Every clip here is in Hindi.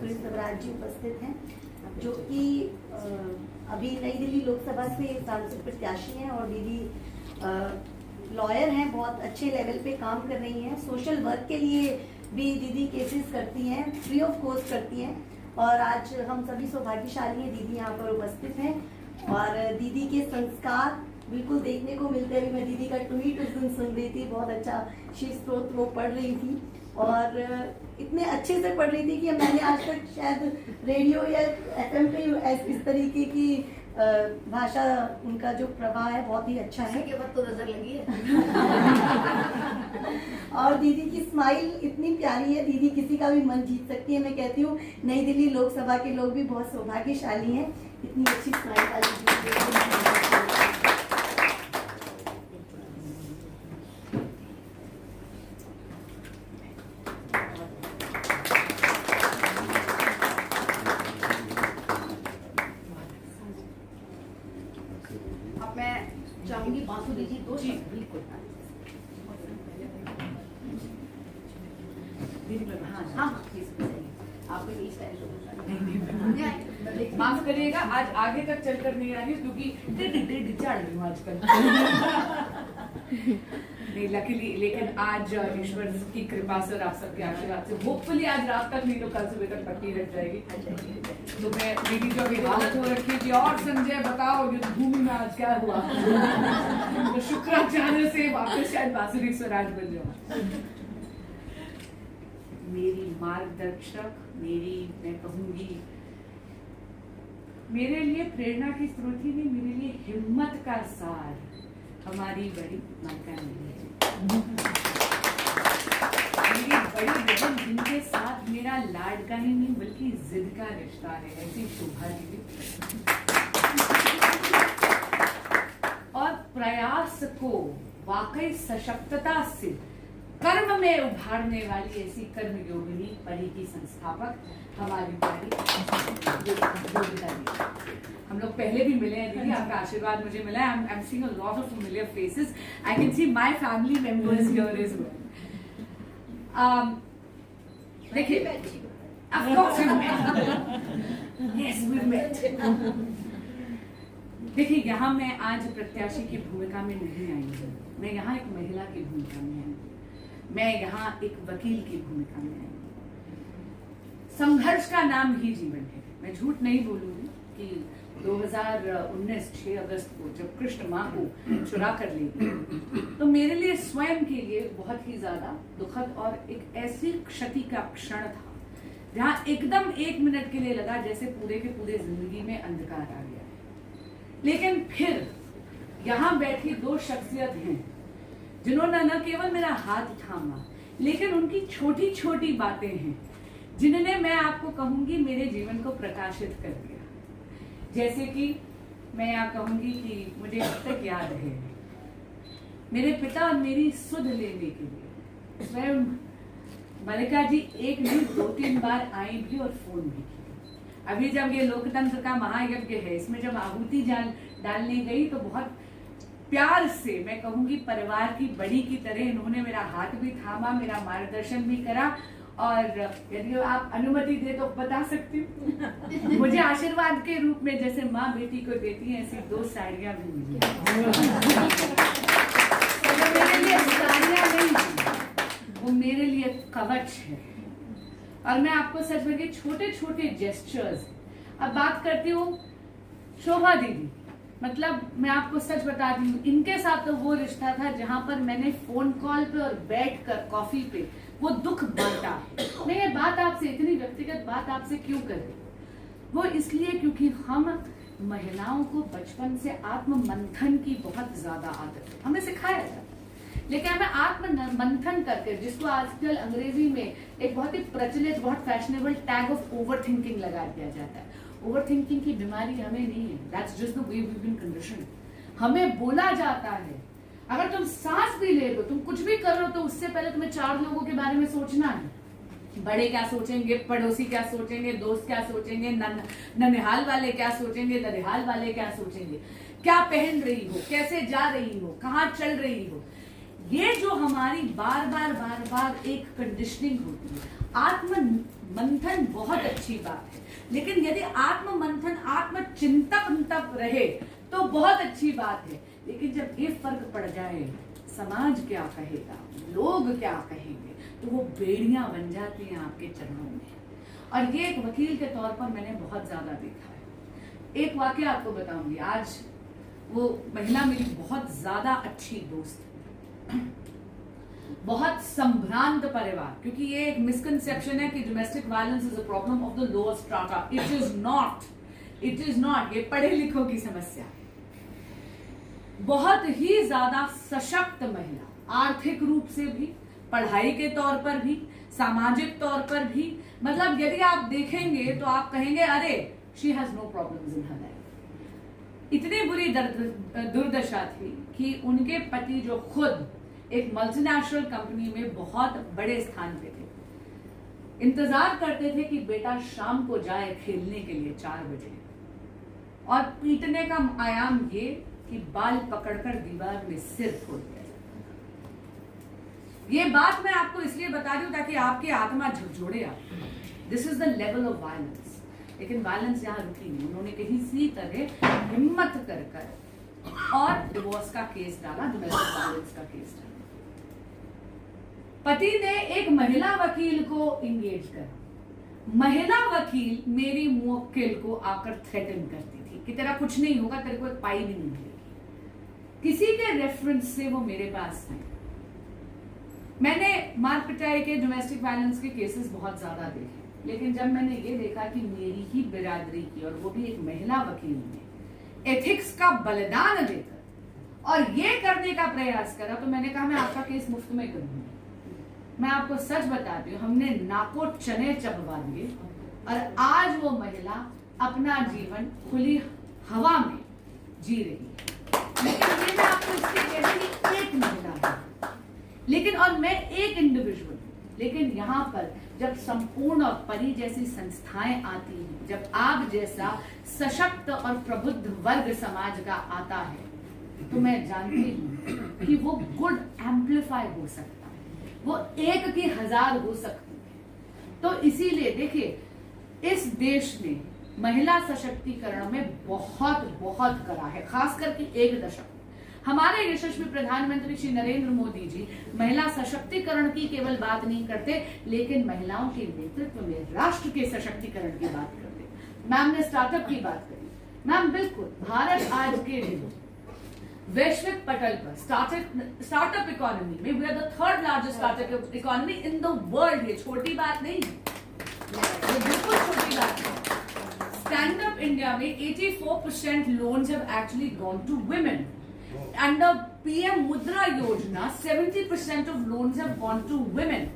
सुरेश स्वराज जी उपस्थित हैं, जो कि अभी नई दिल्ली लोकसभा से सांसद प्रत्याशी हैं और दीदी लॉयर हैं, बहुत अच्छे लेवल पे काम कर रही हैं। सोशल वर्क के लिए भी दीदी केसेस करती हैं, फ्री ऑफ कॉस्ट करती हैं, और आज हम सभी सौभाग्यशाली हैं दीदी यहाँ पर उपस्थित हैं। और दीदी के संस्कार बिल्कुल देखने को मिलते हैं। मैं दीदी का ट्वीट उस दिन सुन रही थी, बहुत अच्छा शीर्ष स्त्रोत वो पढ़ रही थी और इतने अच्छे से पढ़ रही थी कि मैंने आज तक शायद रेडियो या एफएम पे इस तरीके की भाषा, उनका जो प्रवाह है बहुत ही अच्छा है। के बाद तो नजर लगी है। और दीदी की स्माइल इतनी प्यारी है, दीदी किसी का भी मन जीत सकती है। मैं कहती हूँ नई दिल्ली लोकसभा के लोग भी बहुत सौभाग्यशाली हैं, इतनी अच्छी स्माइल वाली। अब मैं चाहूंगी बांसुरी जी दो चीज बिल्कुल। हाँ आपको यही स्टाइल माफ करिएगा, आज आगे तक चलकर नहीं आ रही क्योंकि चढ़ रही हूँ आजकल। नहीं लकीली, लेकिन आज ईश्वर की कृपा से और आप सबके आशीर्वाद से होपफुली आज रात तक नहीं तो कल सुबह तक पट्टी हट जाएगी। तो मैं मेरी जो अभी हालत हो रखी थी, और संजय बताओ युद्ध भूमि में आज क्या हुआ। तो शुक्राचार्य से वापस शायद बांसुरी स्वराज बन जाओ। मेरी मार्गदर्शक, मैं कहूंगी मेरे लिए प्रेरणा की स्रोत ही नहीं, मेरे लिए हिम्मत का सार हमारी बड़ी माता मेरी बड़ी बहन, जिनके साथ मेरा लाड का ही नहीं बल्कि जिद का रिश्ता है, ऐसी शोभा दीदी। और प्रयास को वाकई सशक्तता से कर्म में उभारने वाली ऐसी कर्म योगिनी परी की संस्थापक हमारी योगिता दी। हम लोग पहले भी मिले हैं दीदी, आपका आशीर्वाद मुझे मिला है। I'm seeing a lot of familiar faces. I can see my family members here as well. देखिए, of course we met. Yes, we met. देखिए, यहाँ मैं आज प्रत्याशी की भूमिका में नहीं आई हूँ, मैं यहाँ एक महिला की भूमिका में आई हूँ, मैं यहाँ एक वकील की भूमिका में आई हूँ। संघर्ष का नाम ही जीवन है। मैं झूठ नहीं बोलूंगी कि 2019 6 अगस्त को जब कृष्ण माँ को चुरा कर ली तो मेरे लिए स्वयं के लिए बहुत ही ज्यादा दुखद और एक ऐसी क्षति का क्षण था जहाँ एकदम 1 मिनट के लिए लगा जैसे पूरे के पूरे जिंदगी में अंधकार आ गया है। लेकिन फिर यहाँ बैठी 2 शख्सियत हैं जिन्होंने न केवल मेरा हाथ थामा, लेकिन उनकी छोटी छोटी बातें हैं जिन्होंने, मैं आपको कहूंगी, मेरे जीवन को प्रकाशित कर दिया। जैसे कि मैं यहाँ कहूंगी कि मुझे अब तक याद है मेरे पिता और मेरी सुध लेने के लिए स्वयं मल्लिका जी 1 नहीं 2-3 बार आई भी और फोन भी किया। अभी जब ये लोकतंत्र का महायज्ञ है, इसमें जब आहुति डालने गई तो बहुत प्यार से, मैं कहूंगी परिवार की बड़ी की तरह, इन्होंने मेरा हाथ भी थामा, मेरा मार्गदर्शन भी करा। और यदि आप अनुमति दे तो बता सकती हूँ, मुझे आशीर्वाद के रूप में जैसे माँ बेटी को देती है ऐसी 2 साड़ियाँ भी मिली। तो मेरे लिए साड़ियाँ नहीं, वो मेरे लिए कवच है। और मैं आपको सच में छोटे छोटे जेस्चर्स। अब बात करती हूँ शोभा दीदी, मतलब मैं आपको सच बता दी हूँ, इनके साथ तो वो रिश्ता था जहां पर मैंने फोन कॉल पे और बैठकर कॉफी पे वो दुख बांटा। मैं ये बात आपसे, इतनी व्यक्तिगत बात आपसे क्यों कर रही, वो इसलिए क्योंकि हम महिलाओं को बचपन से आत्म मंथन की बहुत ज्यादा आदत है, हमें सिखाया जाता है। लेकिन हमें आत्म मंथन करके, जिसको आजकल अंग्रेजी में एक बहुत ही प्रचलित, बहुत fashionable tag of over thinking लगा दिया जाता है। ओवर थिंकिंग की बीमारी हमें नहीं है, that's just the way we been conditioned. हमें बोला जाता है अगर तुम सांस भी ले लो, तुम कुछ भी कर रहे हो, तो उससे पहले तुम्हें 4 लोगों के बारे में सोचना है। बड़े क्या सोचेंगे, पड़ोसी क्या सोचेंगे, दोस्त क्या सोचेंगे, ननिहाल वाले क्या सोचेंगे, दरिहाल वाले क्या सोचेंगे, क्या पहन रही हो, कैसे जा रही हो, कहाँ चल रही हो। ये जो हमारी बार बार एक कंडीशनिंग होती है, आत्म मंथन बहुत अच्छी बात है, लेकिन यदि आत्म मंथन आत्म चिंतन तक रहे तो बहुत अच्छी बात है। लेकिन जब ये फर्क पड़ जाए समाज क्या कहेगा, लोग क्या कहेंगे, तो वो बेड़ियां बन जाती हैं आपके चरणों में। और ये एक वकील के तौर पर मैंने बहुत ज्यादा देखा है। एक वाकया आपको बताऊंगी। आज वो महिला मेरी बहुत ज्यादा अच्छी दोस्त है, बहुत संभ्रांत परिवार, क्योंकि ये एक मिसकंसेप्शन है कि domestic violence is a problem of the lower strata. It is not, it is not. ये पढ़े लिखों की समस्या। बहुत ही ज्यादा सशक्त महिला, आर्थिक रूप से भी, पढ़ाई के तौर पर भी, सामाजिक तौर पर भी। मतलब यदि आप देखेंगे तो आप कहेंगे अरे she has no problems in her life. इतनी बुरी दुर्दशा थी कि उनके पति, जो खुद एक मल्टीनेशनल कंपनी में बहुत बड़े स्थान पे थे, इंतजार करते थे कि बेटा शाम को जाए खेलने के लिए 4 बजे, और पीटने का आयाम ये कि बाल पकड़कर दीवार में सिर फोड़ दिया। ये बात मैं आपको इसलिए बता रही हूं ताकि आपकी आत्मा झकझोड़े। आप this is the level of violence. लेकिन वायलेंस यहां रुकी नहीं। उन्होंने किसी तरह हिम्मत कर और डिवोर्स का केस डाला, डोमेस्टिक वायलेंस का केस डाला। पति ने एक महिला वकील को इंगेज करा। महिला वकील मेरी मुवक्किल को आकर थ्रेटन करती थी कि तेरा कुछ नहीं होगा, तेरे को एक पाई भी नहीं मिलेगी। किसी के रेफरेंस से वो मेरे पास आई। मैंने मार पिटाई के, डोमेस्टिक वायलेंस के केसेस बहुत ज्यादा देखे, लेकिन जब मैंने ये देखा कि मेरी ही बिरादरी की, और वो भी एक महिला वकील ने एथिक्स का बलिदान देकर और ये करने का प्रयास करा, तो मैंने कहा मैं आपका केस मुफ्त में करूंगी। मैं आपको सच बताती हूँ, हमने नाको चने चबवा दिए और आज वो महिला अपना जीवन खुली हवा में जी रही है। लेकिन ये मैं आपको इसलिए कह रही हूं, एक महिला है, लेकिन और मैं एक इंडिविजुअल। लेकिन यहाँ पर जब संपूर्ण और परी जैसी संस्थाएं आती हैं, जब आप जैसा सशक्त और प्रबुद्ध वर्ग समाज का आता है, तो मैं जानती हूँ कि वो गुड एम्पलीफाई हो सकता है, वो 1 की 1000 हो सकती है। तो इसीलिए देखिए, इस देश ने महिला सशक्तिकरण में बहुत बहुत करा है, खास करके 1 दशक। हमारे यशस्वी प्रधानमंत्री श्री नरेंद्र मोदी जी महिला सशक्तिकरण की केवल बात नहीं करते, लेकिन महिलाओं के नेतृत्व में राष्ट्र के सशक्तिकरण की बात करते। मैम ने स्टार्टअप की बात करी। मैम बिल्कुल, भारत आज के दिन वैश्विक पटल पर स्टार्टअप इकोनॉमी में we are the 3rd largest startup economy in the world. ये छोटी बात नहीं है, ये बिल्कुल छोटी बात है। स्टैंड अप इंडिया में 84% loans have actually gone to women. Under PM Mudra Yojana 70% of loans have gone to women.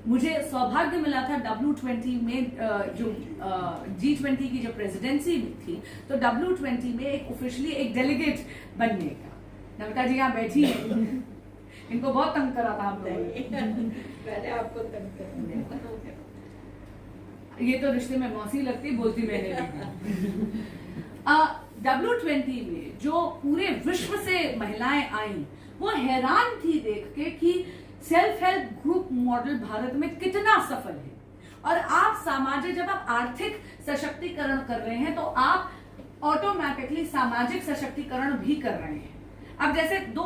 मुझे सौभाग्य मिला था W20 में, जो G20 की जो प्रेसिडेंसी थी, तो W20 में एक ऑफिशियली एक डेलीगेट बनने का। नमिता जी यहाँ बैठी है, इनको बहुत तंग करा था हम लोगों मैंने आपको तंग करा। ये तो रिश्ते में मौसी लगती, बोलती मैंने W20 में जो पूरे विश्व से महिलाएं आई, वो हैरान थी देख के कि self help group model Bharat में कितना सफल है। और आप सामाजिक, जब आप आर्थिक सशक्तिकरण कर रहे हैं, तो आप ऑटोमेटिकली सामाजिक सशक्तिकरण भी कर रहे हैं। अब जैसे 2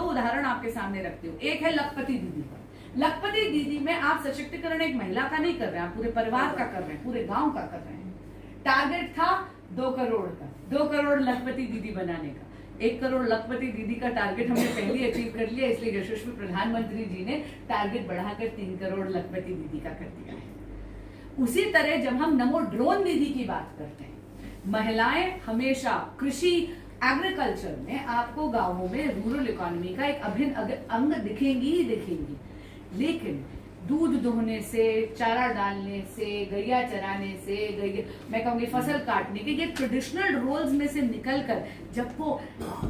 उदाहरण आपके सामने रखती हूँ। एक है लखपति दीदी पर। लखपति दीदी में आप सशक्तिकरण एक महिला का नहीं कर रहे हैं, आप पूरे परिवार का कर रहे हैं, पूरे गांव का कर रहे हैं। टारगेट था 2 करोड़ का, 2 करोड़ लखपति दीदी बनाने का। 1 करोड़ लखपति दीदी का टारगेट हमने पहले अचीव कर लिया, इसलिए यशस्वी प्रधानमंत्री जी ने टारगेट बढ़ाकर 3 करोड़ लखपति दीदी का कर दिया है। उसी तरह जब हम नमो ड्रोन दीदी की बात करते हैं, महिलाएं हमेशा कृषि, एग्रीकल्चर में आपको गांवों में रूरल इकोनॉमी का एक अभिन्न अंग दिखेंगी ही दिखेंगी। लेकिन दूध दोहने से, चारा डालने से, गैया चराने से, मैं कहूंगी फसल काटने के, ये ट्रेडिशनल रोल्स में से निकलकर जब वो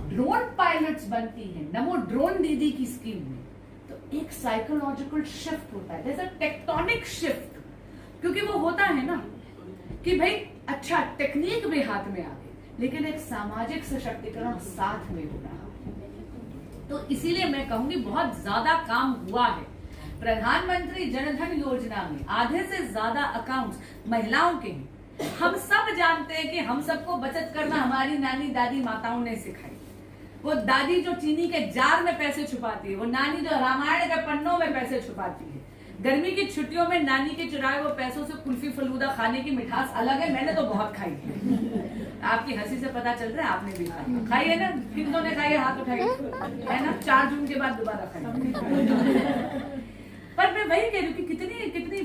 ड्रोन पायलट्स बनती हैं नमो ड्रोन दीदी की स्कीम में, तो एक साइकोलॉजिकल शिफ्ट होता है, जैसे टेक्टोनिक शिफ्ट। क्योंकि वो होता है ना कि भाई अच्छा टेक्निक भी हाथ में आ गई, लेकिन एक सामाजिक सशक्तिकरण साथ में हो रहा है। तो इसीलिए मैं कहूंगी बहुत ज्यादा काम हुआ है। प्रधानमंत्री जनधन योजना में आधे से ज्यादा अकाउंट्स महिलाओं के हैं। हम सब जानते हैं कि हम सबको बचत करना हमारी नानी दादी माताओं ने सिखाई। वो दादी जो चीनी के जार में पैसे छुपाती है, वो नानी जो रामायण के पन्नों में पैसे छुपाती है। गर्मी की छुट्टियों में नानी के चुराए वो पैसों से कुल्फी फलूदा खाने की मिठास अलग है। मैंने तो बहुत खाई है। आपकी हंसी से पता चल रहा है आपने भी खाई है ना। कितनों ने खाई है, हाथ उठाइए, है ना। 4 जून के बाद दोबारा खाई। पर मैं वही कह रही हूँ कि कितनी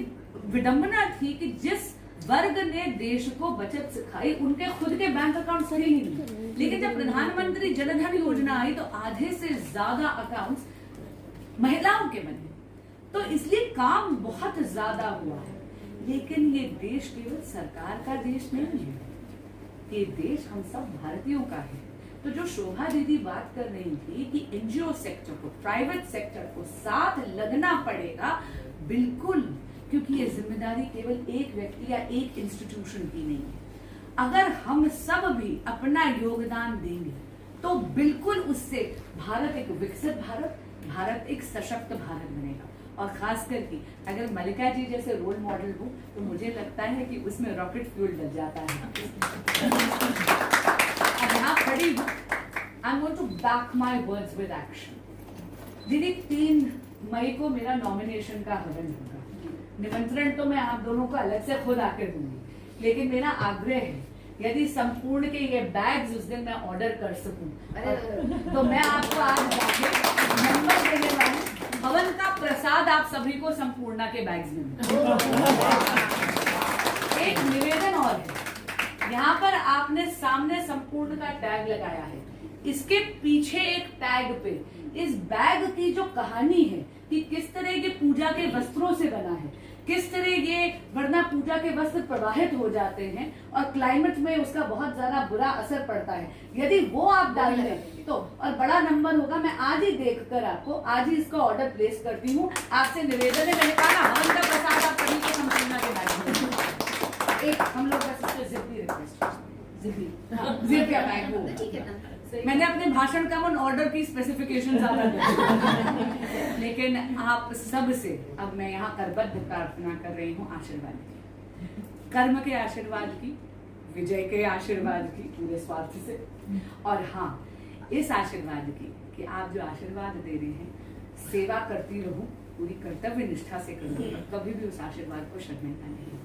विडंबना थी कि जिस वर्ग ने देश को बचत सिखाई उनके खुद के बैंक अकाउंट सही नहीं। लेकिन जब प्रधानमंत्री जनधन योजना आई तो आधे से ज्यादा अकाउंट्स महिलाओं के बने। तो इसलिए काम बहुत ज्यादा हुआ है। लेकिन ये देश केवल सरकार का देश नहीं है, ये देश हम सब भारतीयों का है। तो जो शोभा दीदी बात कर रही थी कि एनजीओ सेक्टर को, प्राइवेट सेक्टर को साथ लगना पड़ेगा, बिल्कुल, क्योंकि ये जिम्मेदारी केवल एक व्यक्ति या एक इंस्टीट्यूशन की नहीं है। अगर हम सब भी अपना योगदान देंगे तो बिल्कुल उससे भारत एक विकसित भारत एक सशक्त भारत बनेगा। और खास करके अगर मल्लिका जी जैसे रोल मॉडल हो तो मुझे लगता है कि उसमें रॉकेट फ्यूल लग जाता है। अब यहाँ खड़ी हूँ, I am going to back my words with action. दीदी 3 मई को मेरा नॉमिनेशन का हवन होगा। निमंत्रण तो मैं आप दोनों को अलग से खुद आकर दूंगी, लेकिन मेरा आग्रह है यदि संपूर्ण के ये बैग्स उस दिन मैं ऑर्डर कर सकूं तो मैं आपको आज जाके नंबर देने वाली हवन का प्रसाद आप सभी को संपूर्णा के बैग्स में। एक निवेदन और है, यहाँ पर आपने सामने संपूर्ण का टैग लगाया है, इसके पीछे एक टैग पे इस बैग की जो कहानी है कि किस तरह के पूजा के वस्त्रों से बना है, किस तरह ये, वरना पूजा के वस्त्र प्रवाहित हो जाते हैं और क्लाइमेट में उसका बहुत ज्यादा बुरा असर पड़ता है। यदि वो आप डाल लें तो और बड़ा नंबर होगा। मैं आज ही देखकर आपको आज ही इसका ऑर्डर प्लेस करती हूँ। आपसे निवेदन है, मैंने कहा ना हवन का प्रसाद आप सभी को संपूर्णा के बैग। एक हम लोग का सबसे जिद्दी रिक्वेस्ट, जिद क्या बैग हो, ठीक है ना। मैंने अपने भाषण का मन ऑर्डर की स्पेसिफिकेशन ज्यादा लेकिन आप सब से अब मैं यहाँ करबद्ध प्रार्थना कर रही हूँ आशीर्वाद की, कर्म के आशीर्वाद की, विजय के आशीर्वाद की, पूरे स्वार्थ से, और हाँ इस आशीर्वाद की कि आप जो आशीर्वाद दे रहे हैं, सेवा करती रहूं, पूरी कर्तव्य निष्ठा से करूँ, कभी भी उस आशीर्वाद को शर्मिंदा नहीं।